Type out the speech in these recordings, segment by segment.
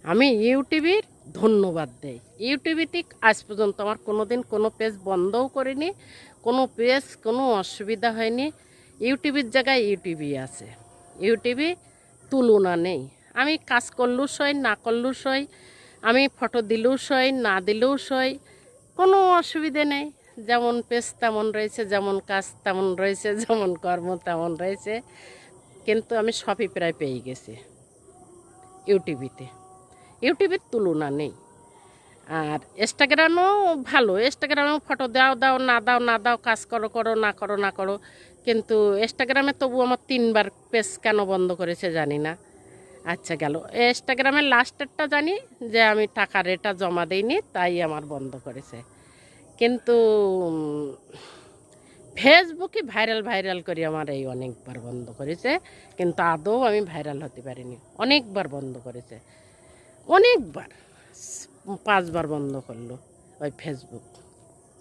আমি ইউটিউবের ধন্যবাদ দেই। ইউটিউবেতে আজ পর্যন্ত আমার কোনোদিন কোনো পেজ বন্ধও করিনি, কোনো পেজ কোনো অসুবিধা হয়নি। ইউটিউবের জায়গায় ইউটিউবই আছে, ইউটিউবে তুলনা নেই। আমি কাজ করলেও সই, না করলেও সই, আমি ফটো দিলেও সই, না দিলেও সই, কোনো অসুবিধে নেই। যেমন পেজ তেমন রয়েছে, যেমন কাজ তেমন রয়েছে, যেমন কর্ম তেমন রয়েছে। কিন্তু আমি সবই প্রায় পেয়ে গেছি ইউটিউবেতে, ইউটিউবের তুলনা নেই। আর ইনস্টাগ্রামও ভালো, ইনস্টাগ্রামেও ফটো দাও দাও, না দাও না দাও, কাজ করো করো, না করো না করো। কিন্তু ইনস্টাগ্রামে তবু আমার 3বার পেজ কেন বন্ধ করেছে জানি না। আচ্ছা গেল, ইনস্টাগ্রামের লাস্টেরটা জানি যে আমি টাকার এটা জমা দিইনি, তাই আমার বন্ধ করেছে। কিন্তু ফেসবুকে ভাইরাল ভাইরাল করে আমার এই অনেকবার বন্ধ করেছে, কিন্তু আদৌ আমি ভাইরাল হতে পারিনি। অনেকবার বন্ধ করেছে, অনেকবার, 5বার বন্ধ করলো ওই ফেসবুক,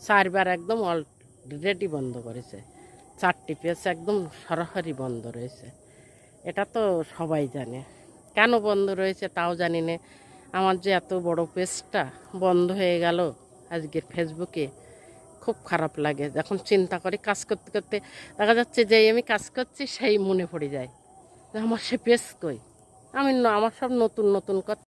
4বার একদম অলরেডি বন্ধ করেছে, 4টি পেজ একদম সরাসরি বন্ধ রয়েছে। এটা তো সবাই জানে, কেন বন্ধ রয়েছে তাও জানি না। আমার যে এত বড় পেজটা বন্ধ হয়ে গেল আজকের ফেসবুকে, খুব খারাপ লাগে। যখন চিন্তা করি, কাজ করতে করতে দেখা যাচ্ছে যে আমি কাজ করছি সেই মনে পড়ে যায় যে আমার সে পেজ কই। আমার সব নতুন নতুন কথা